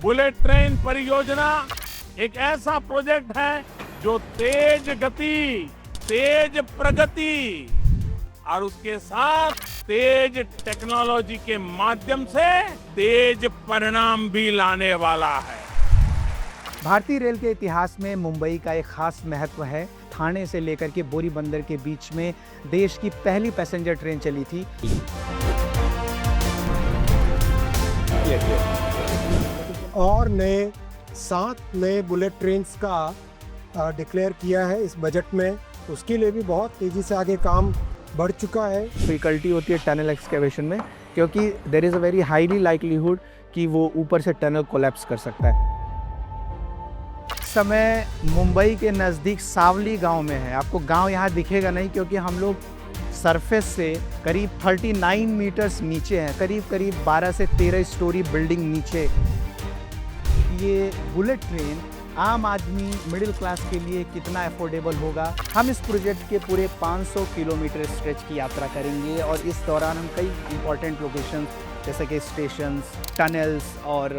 Bullet train परियोजना एक ऐसा प्रोजेक्ट है जो तेज गति, तेज प्रगति और उसके साथ तेज टेक्नोलॉजी के माध्यम से तेज परिणाम भी लाने वाला है। भारतीय रेल के इतिहास में मुंबई का एक खास महत्व है। ठाणे से लेकर के बोरी बंदर के बीच में देश की पहली पैसेंजर ट्रेन चली थी। और 7 नए बुलेट ट्रेन्स का डिक्लेयर किया है इस बजट में। उसके लिए भी बहुत तेज़ी से आगे काम बढ़ चुका है। डिफिकल्टी होती है टनल एक्सकेवेशन में, क्योंकि there is a very highly likelihood कि वो ऊपर से टनल कोलैप्स कर सकता है। इस समय मुंबई के नज़दीक सावली गांव में है। आपको गांव यहाँ दिखेगा नहीं, क्योंकि हम लोग सरफेस से करीब 39 मीटर्स नीचे हैं, करीब 12 से 13 स्टोरी बिल्डिंग नीचे। ये बुलेट ट्रेन आम आदमी मिडिल क्लास के लिए कितना अफोर्डेबल होगा। हम इस प्रोजेक्ट के पूरे 500 किलोमीटर स्ट्रेच की यात्रा करेंगे और इस दौरान हम कई इंपॉर्टेंट लोकेशंस जैसे कि स्टेशंस, टनल्स और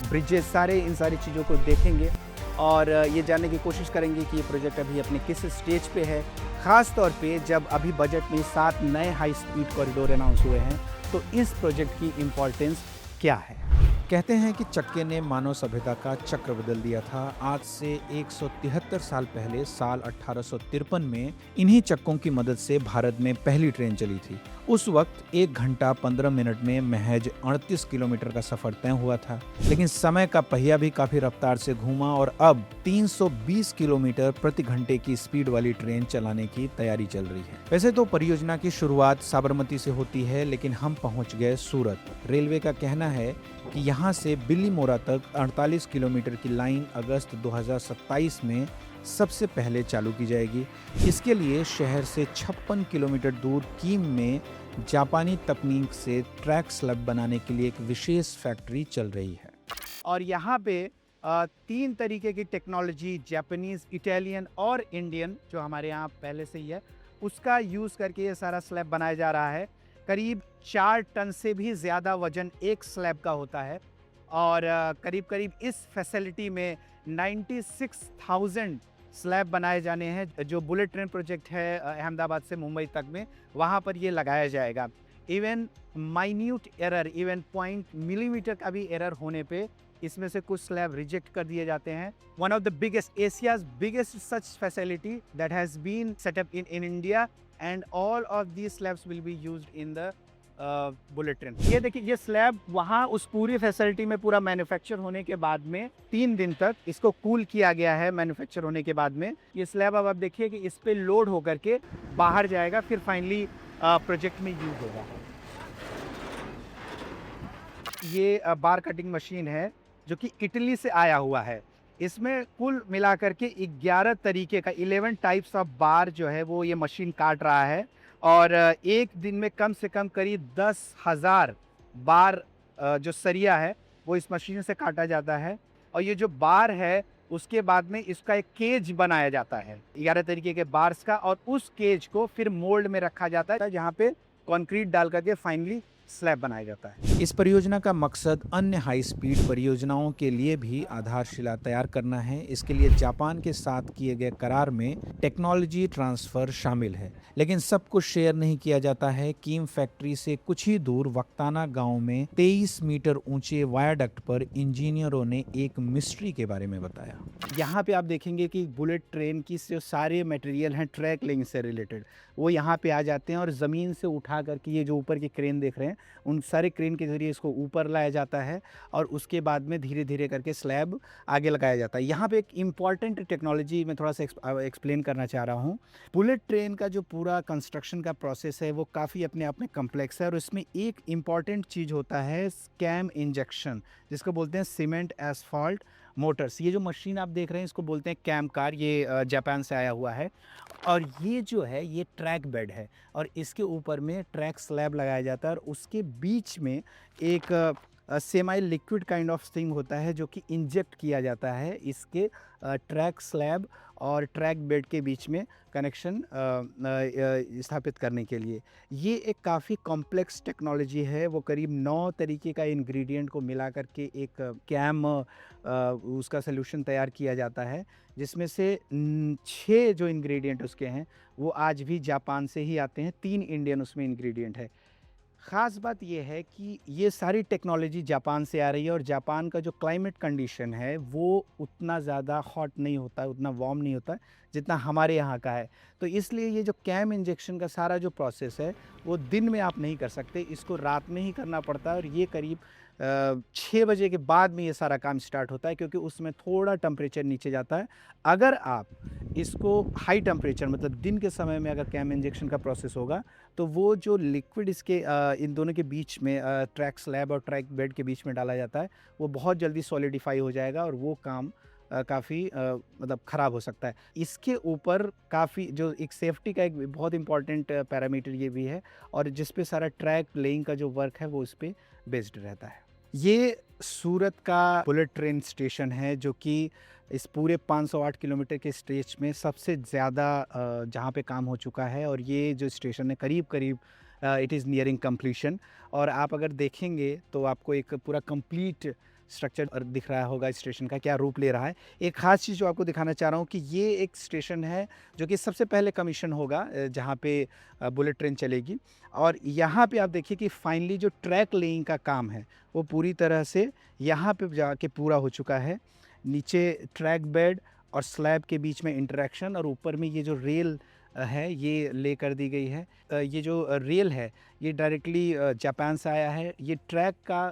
ब्रिजेस, इन सारी चीज़ों को देखेंगे और ये जानने की कोशिश करेंगे कि ये प्रोजेक्ट अभी अपने किस स्टेज पे है। ख़ास तौर पे जब अभी बजट में 7 नए हाई स्पीड कॉरिडोर अनाउंस हुए हैं, तो इस प्रोजेक्ट की इम्पोर्टेंस क्या है। कहते हैं कि चक्के ने मानव सभ्यता का चक्र बदल दिया था। आज से 173 साल पहले साल 1853 में इन्हीं चक्कों की मदद से भारत में पहली ट्रेन चली थी। उस वक्त 1 घंटा 15 मिनट में महज 38 किलोमीटर का सफर तय हुआ था। लेकिन समय का पहिया भी काफी रफ्तार से घूमा और अब 320 किलोमीटर प्रति घंटे की स्पीड वाली ट्रेन चलाने की तैयारी चल रही है। वैसे तो परियोजना की शुरुआत साबरमती से होती है, लेकिन हम पहुंच गए सूरत। रेलवे का कहना है कि यहाँ से बिल्लीमोरा तक 48 किलोमीटर की लाइन अगस्त 2027 में सबसे पहले चालू की जाएगी। इसके लिए शहर से 56 किलोमीटर दूर कीम में जापानी तकनीक से ट्रैक स्लैब बनाने के लिए एक विशेष फैक्ट्री चल रही है। और यहाँ पे 3 तरीके की टेक्नोलॉजी, जापानीज, इटालियन और इंडियन, जो हमारे यहाँ पहले से ही है, उसका यूज़ करके ये सारा स्लैब बनाया जा रहा है। करीब 4 टन से भी ज़्यादा वजन एक स्लैब का होता है और करीब इस फैसिलिटी में 96,000 स्लैब बनाए जाने हैं। जो बुलेट ट्रेन प्रोजेक्ट है अहमदाबाद से मुंबई तक में, वहाँ पर ये लगाया जाएगा। Even minute error, even 0.1 millimetre का भी एरर होने पे इसमें से कुछ स्लैब रिजेक्ट कर दिए जाते हैं। One of the biggest, Asia's biggest such facility that has been set up in India, and all of these slabs will be used in the bullet train. ये देखिए, ये स्लैब वहाँ उस पूरी फैसिलिटी में पूरा मैन्युफैक्चर होने के बाद में 3 दिन तक इसको कूल किया गया है। मैन्युफैक्चर होने के बाद में ये स्लैब अब आप देखिए कि इस पे लोड होकर के बाहर जाएगा, फिर फाइनली प्रोजेक्ट में यूज होगा। ये बार कटिंग मशीन है जो कि इटली से आया हुआ है। इसमें कुल मिलाकर के 11 तरीके का 11 टाइप्स ऑफ बार जो है वो ये मशीन काट रहा है और एक दिन में कम से कम करीब 10,000 बार जो सरिया है वो इस मशीन से काटा जाता है। और ये जो बार है उसके बाद में इसका एक केज बनाया जाता है 11 तरीके के बार्स का, और उस केज को फिर मोल्ड में रखा जाता है जहाँ पे कंक्रीट डाल करके फाइनली स्लैब बनाया जाता है। इस परियोजना का मकसद अन्य हाई स्पीड परियोजनाओं के लिए भी आधारशिला तैयार करना है। इसके लिए जापान के साथ किए गए करार में टेक्नोलॉजी ट्रांसफर शामिल है, लेकिन सब कुछ शेयर नहीं किया जाता है। कीम फैक्ट्री से कुछ ही दूर वक्ताना गांव में 23 मीटर ऊंचे वायाडक्ट पर इंजीनियरों ने एक मिस्ट्री के बारे में बताया। यहाँ पे आप देखेंगे कि बुलेट ट्रेन की जो सारे मटेरियल हैं ट्रैक लिंक से रिलेटेड, वो यहाँ पे आ जाते हैं और ज़मीन से उठा करके ये जो ऊपर की क्रेन देख रहे हैं, उन सारे क्रेन के ज़रिए इसको ऊपर लाया जाता है और उसके बाद में धीरे धीरे करके स्लैब आगे लगाया जाता है। यहाँ पे एक इम्पॉर्टेंट टेक्नोलॉजी मैं थोड़ा सा एक्सप्लेन करना चाह रहा हूँ। बुलेट ट्रेन का जो पूरा कंस्ट्रक्शन का प्रोसेस है वो काफ़ी अपने आप में कम्प्लेक्स है और इसमें एक इम्पॉर्टेंट चीज़ होता है स्कैम इंजेक्शन, जिसको बोलते हैं सीमेंट एसफॉल्ट मोटर्स। ये जो मशीन आप देख रहे हैं इसको बोलते हैं कैम कार, ये जापान से आया हुआ है। और ये जो है ये ट्रैक बेड है और इसके ऊपर में ट्रैक स्लैब लगाया जाता है और उसके बीच में एक semi liquid kind of thing होता है जो कि इंजेक्ट किया जाता है इसके ट्रैक स्लैब और ट्रैक बेड के बीच में कनेक्शन स्थापित करने के लिए। ये एक काफ़ी कॉम्प्लेक्स टेक्नोलॉजी है, वो करीब 9 तरीके का इंग्रेडिएंट को मिला करके एक कैम उसका सॉल्यूशन तैयार किया जाता है, जिसमें से 6 जो इंग्रेडिएंट उसके हैं वो आज भी जापान से ही आते हैं, 3 इंडियन उसमें इंग्रेडिएंट है। ख़ास बात ये है कि ये सारी टेक्नोलॉजी जापान से आ रही है और जापान का जो क्लाइमेट कंडीशन है वो उतना ज़्यादा हॉट नहीं होता है, उतना वार्म नहीं होता है जितना हमारे यहाँ का है। तो इसलिए ये जो कैम इंजेक्शन का सारा जो प्रोसेस है वो दिन में आप नहीं कर सकते, इसको रात में ही करना पड़ता है और ये करीब 6 बजे के बाद में ये सारा काम स्टार्ट होता है, क्योंकि उसमें थोड़ा टेम्परेचर नीचे जाता है। अगर आप इसको हाई टेम्परेचर मतलब दिन के समय में अगर कैम इंजेक्शन का प्रोसेस होगा तो वो जो लिक्विड इसके इन दोनों के बीच में ट्रैक स्लैब और ट्रैक बेड के बीच में डाला जाता है वो बहुत जल्दी सॉलिडिफाई हो जाएगा और वो काम काफ़ी मतलब ख़राब हो सकता है। इसके ऊपर काफ़ी जो एक सेफ्टी का एक बहुत इंपॉर्टेंट पैरामीटर ये भी है और जिस पे सारा ट्रैक लेइंग का जो वर्क है वो इस पे बेस्ड रहता है। ये सूरत का बुलेट ट्रेन स्टेशन है जो कि इस पूरे 508 किलोमीटर के स्ट्रेच में सबसे ज़्यादा जहाँ पे काम हो चुका है और ये जो स्टेशन है करीब करीब इट इज़ नियरिंग कंप्लीशन। और आप अगर देखेंगे तो आपको एक पूरा कंप्लीट स्ट्रक्चर दिख रहा होगा स्टेशन का क्या रूप ले रहा है। एक ख़ास चीज़ जो आपको दिखाना चाह रहा हूँ कि ये एक स्टेशन है जो कि सबसे पहले कमीशन होगा जहाँ पे बुलेट ट्रेन चलेगी और यहाँ पे आप देखिए कि फाइनली जो ट्रैक लेइंग का काम है वो पूरी तरह से यहाँ पे जाके पूरा हो चुका है। नीचे ट्रैक बेड और स्लैब के बीच में इंटरेक्शन और ऊपर में ये जो रेल है ये ले कर दी गई है। ये जो रेल है ये डायरेक्टली जापान से आया है। ये ट्रैक का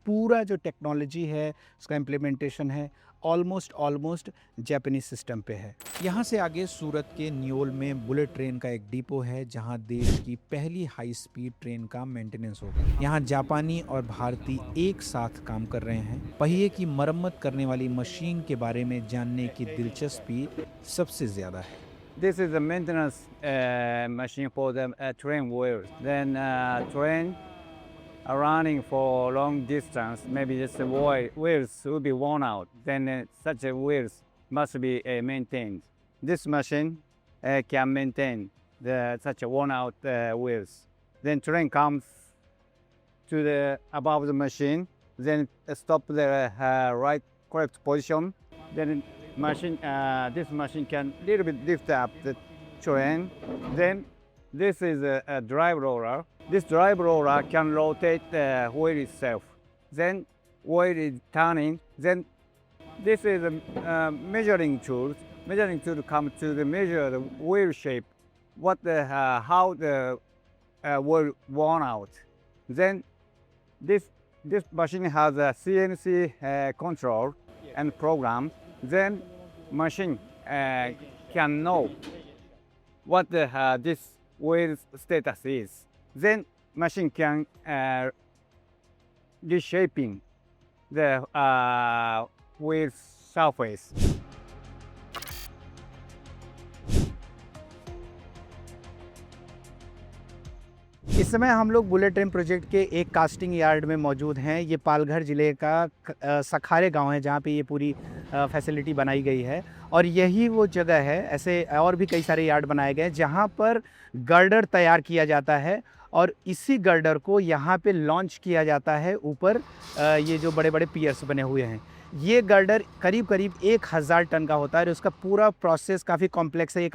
पूरा जो टेक्नोलॉजी है उसका इम्प्लीमेंटेशन है ऑलमोस्ट जापानीज सिस्टम पे है। यहाँ से आगे सूरत के न्योल में बुलेट ट्रेन का एक डिपो है जहाँ देश की पहली हाई स्पीड ट्रेन का मेंटेनेंस होगा। यहाँ जापानी और भारतीय एक साथ काम कर रहे हैं। पहिए की मरम्मत करने वाली मशीन के बारे में जानने की दिलचस्पी सबसे ज़्यादा है। This is a maintenance machine for the train wheels. Then train are running for long distance. Maybe just the wheels will be worn out. Then such a wheels must be maintained. This machine can maintain such a worn out wheels. Then train comes to the above the machine. Then stop the correct position. Then machine, this machine can little bit lift up the train. Then this is a drive roller. This drive roller can rotate the wheel itself. Then wheel is turning. Then this is a measuring tool. Measuring tool comes to the measure the wheel shape, how the wheel worn out. Then this machine has a CNC control and program. Then machine can know what this wheel status is. Then machine can reshaping the wheel surface. इस समय हम लोग bullet train project के एक casting yard में मौजूद हैं। ये पालघर ज़िले का सखारे गांव है जहां पे ये पूरी फैसिलिटी बनाई गई है और यही वो जगह है। ऐसे और भी कई सारे यार्ड बनाए गए जहां पर गर्डर तैयार किया जाता है और इसी गर्डर को यहाँ पे लॉन्च किया जाता है ऊपर ये जो बड़े बड़े पियर्स बने हुए हैं। ये गर्डर करीब 1000 टन का होता है और उसका पूरा प्रोसेस काफ़ी कॉम्प्लेक्स है। ये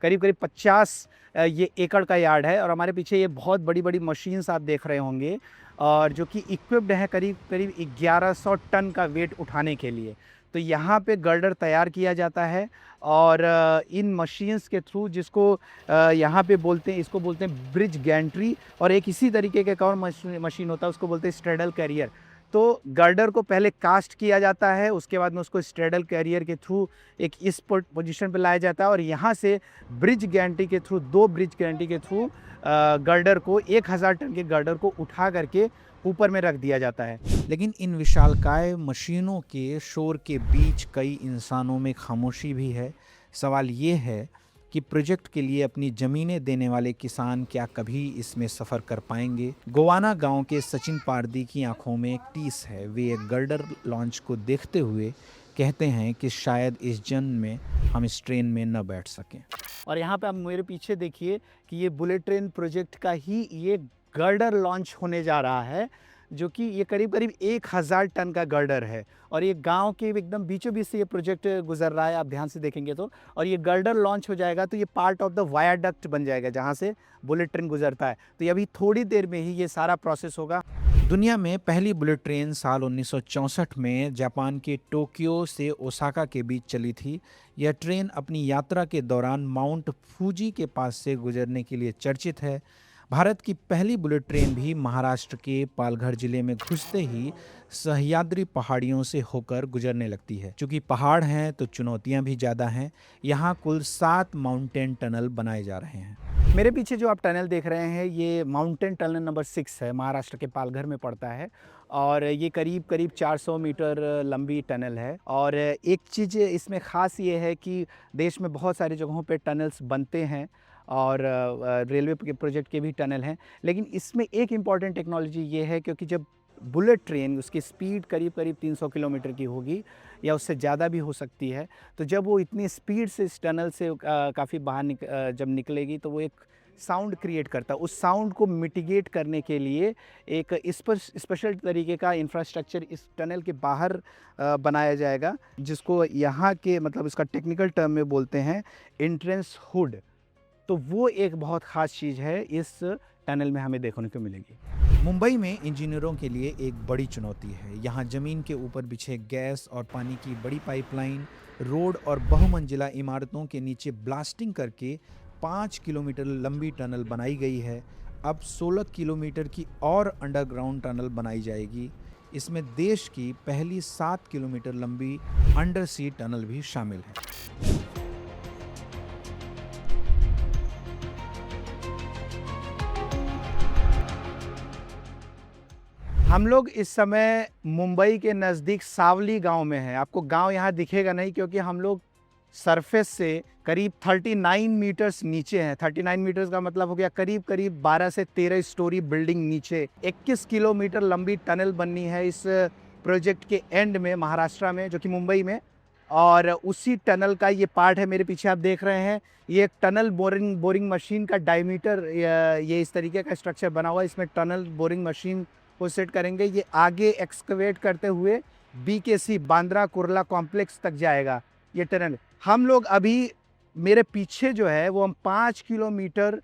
करीब 50 ये एकड़ का यार्ड है और हमारे पीछे ये बहुत बड़ी मशीन्स आप देख रहे होंगे और जो कि इक्विप्ड है करीब 1100 टन का वेट उठाने के लिए। तो यहाँ पे गर्डर तैयार किया जाता है और इन मशीन्स के थ्रू जिसको यहाँ पे इसको बोलते हैं ब्रिज गैंट्री और एक इसी तरीके का एक और मशीन होता है उसको बोलते हैं स्ट्रेडल कैरियर। तो गर्डर को पहले कास्ट किया जाता है, उसके बाद में उसको स्ट्रेडल कैरियर के थ्रू एक इस पोजीशन पे लाया जाता है और यहाँ से ब्रिज गैंट्री के थ्रू 2 ब्रिज गैंट्री के थ्रू गर्डर को 1000 टन के गर्डर को उठा करके ऊपर में रख दिया जाता है। लेकिन इन विशालकाय मशीनों के शोर के बीच कई इंसानों में खामोशी भी है। सवाल ये है कि प्रोजेक्ट के लिए अपनी ज़मीनें देने वाले किसान क्या कभी इसमें सफ़र कर पाएंगे। गोवाना गांव के सचिन पारदी की आंखों में एक टीस है। वे एक गर्डर लॉन्च को देखते हुए कहते हैं कि शायद इस जन्म में हम इस ट्रेन में न बैठ सकें। और यहाँ पे आप मेरे पीछे देखिए कि ये बुलेट ट्रेन प्रोजेक्ट का ही ये गर्डर लॉन्च होने जा रहा है, जो कि ये करीब करीब 1000 टन का गर्डर है और ये गांव के एकदम बीचों बीच से ये प्रोजेक्ट गुजर रहा है, आप ध्यान से देखेंगे तो। और ये गर्डर लॉन्च हो जाएगा तो ये पार्ट ऑफ द वायाडक्ट बन जाएगा जहाँ से बुलेट ट्रेन गुजरता है। तो ये अभी थोड़ी देर में ही ये सारा प्रोसेस होगा। दुनिया में पहली बुलेट ट्रेन साल 1964 में जापान के टोक्यो से ओसाका के बीच चली थी। यह ट्रेन अपनी यात्रा के दौरान माउंट फूजी के पास से गुजरने के लिए चर्चित है। भारत की पहली बुलेट ट्रेन भी महाराष्ट्र के पालघर जिले में घुसते ही सह्याद्री पहाड़ियों से होकर गुजरने लगती है। चूंकि पहाड़ हैं तो चुनौतियां भी ज़्यादा हैं। यहाँ कुल 7 माउंटेन टनल बनाए जा रहे हैं। मेरे पीछे जो आप टनल देख रहे हैं ये माउंटेन टनल नंबर 6 है, महाराष्ट्र के पालघर में पड़ता है और ये करीब करीब 400 मीटर लंबी टनल है। और एक चीज़ इसमें ख़ास ये है कि देश में बहुत सारी जगहों पे टनल्स बनते हैं और रेलवे के प्रोजेक्ट के भी टनल हैं, लेकिन इसमें एक इम्पॉर्टेंट टेक्नोलॉजी ये है क्योंकि जब बुलेट ट्रेन उसकी स्पीड करीब करीब 300 किलोमीटर की होगी या उससे ज़्यादा भी हो सकती है, तो जब वो इतनी स्पीड से इस टनल से काफ़ी बाहर जब निकलेगी तो वो एक साउंड क्रिएट करता है। उस साउंड को मिटिगेट करने के लिए एक स्पेशल तरीके का इंफ्रास्ट्रक्चर इस टनल के बाहर बनाया जाएगा, जिसको यहाँ के मतलब इसका टेक्निकल टर्म में बोलते हैं एंट्रेंस हुड। तो वो एक बहुत ख़ास चीज़ है इस टनल में हमें देखने को मिलेगी। मुंबई में इंजीनियरों के लिए एक बड़ी चुनौती है। यहाँ ज़मीन के ऊपर बिछे गैस और पानी की बड़ी पाइपलाइन, रोड और बहुमंजिला इमारतों के नीचे ब्लास्टिंग करके 5 किलोमीटर लंबी टनल बनाई गई है। अब 16 किलोमीटर की और अंडरग्राउंड टनल बनाई जाएगी। इसमें देश की पहली 7 किलोमीटर लंबी अंडर सी टनल भी शामिल है। हम लोग इस समय मुंबई के नज़दीक सावली गांव में हैं। आपको गांव यहाँ दिखेगा नहीं क्योंकि हम लोग सरफेस से करीब 39 मीटर्स नीचे हैं। 39 मीटर्स का मतलब हो गया करीब करीब 12 से 13 स्टोरी बिल्डिंग नीचे। 21 किलोमीटर लंबी टनल बननी है इस प्रोजेक्ट के एंड में महाराष्ट्र में, जो कि मुंबई में, और उसी टनल का ये पार्ट है। मेरे पीछे आप देख रहे हैं ये एक टनल बोरिंग मशीन का डायमीटर, ये इस तरीके का स्ट्रक्चर बना हुआ है। इसमें टनल बोरिंग मशीन को सेट करेंगे, ये आगे एक्सकवेट करते हुए BKC बांद्रा कुर्ला कॉम्प्लेक्स तक जाएगा ये टनल। हम लोग अभी मेरे पीछे जो है वो हम 5 किलोमीटर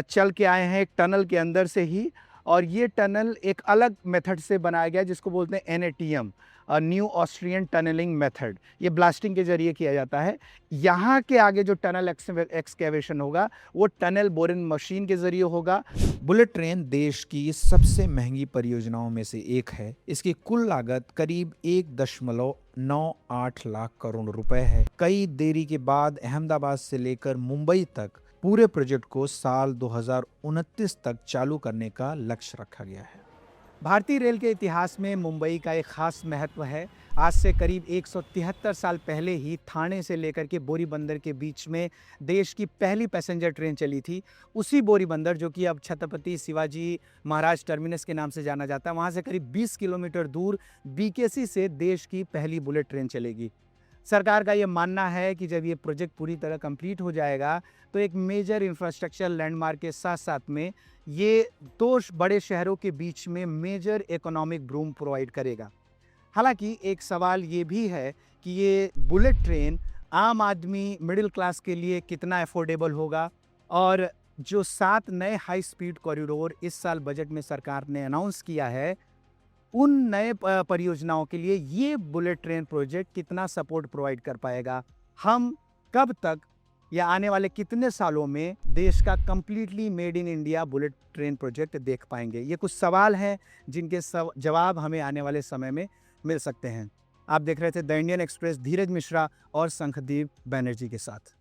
चल के आए हैं एक टनल के अंदर से ही, और ये टनल एक अलग मेथड से बनाया गया जिसको बोलते हैं NATM, new Austrian tunnelling method. ये ब्लास्टिंग के जरिए किया जाता है। यहाँ के आगे जो टनल एक्सकेवेशन होगा वो टनल बोरिंग मशीन के जरिए होगा। बुलेट ट्रेन देश की सबसे महंगी परियोजनाओं में से एक है। इसकी कुल लागत करीब 1.98 लाख करोड़ रुपए है। कई देरी के बाद अहमदाबाद से लेकर मुंबई तक पूरे प्रोजेक्ट को साल 2029 तक चालू करने का लक्ष्य रखा गया है। भारतीय रेल के इतिहास में मुंबई का एक खास महत्व है। आज से करीब 173 साल पहले ही ठाणे से लेकर के बोरीबंदर के बीच में देश की पहली पैसेंजर ट्रेन चली थी। उसी बोरीबंदर, जो कि अब छत्रपति शिवाजी महाराज टर्मिनस के नाम से जाना जाता है, वहाँ से करीब 20 किलोमीटर दूर BKC से देश की पहली बुलेट ट्रेन चलेगी। सरकार का ये मानना है कि जब ये प्रोजेक्ट पूरी तरह कंप्लीट हो जाएगा तो एक मेजर इंफ्रास्ट्रक्चर लैंडमार्क के साथ साथ में ये 2 बड़े शहरों के बीच में मेजर इकोनॉमिक बूम प्रोवाइड करेगा। हालांकि एक सवाल ये भी है कि ये बुलेट ट्रेन आम आदमी मिडिल क्लास के लिए कितना अफोर्डेबल होगा, और जो 7 नए हाई स्पीड कॉरिडोर इस साल बजट में सरकार ने अनाउंस किया है, उन नए परियोजनाओं के लिए ये बुलेट ट्रेन प्रोजेक्ट कितना सपोर्ट प्रोवाइड कर पाएगा। हम कब तक या आने वाले कितने सालों में देश का completely made in India bullet train project देख पाएंगे, ये कुछ सवाल हैं जिनके जवाब हमें आने वाले समय में मिल सकते हैं। आप देख रहे थे द इंडियन एक्सप्रेस, धीरज मिश्रा और शंखदीप बैनर्जी के साथ।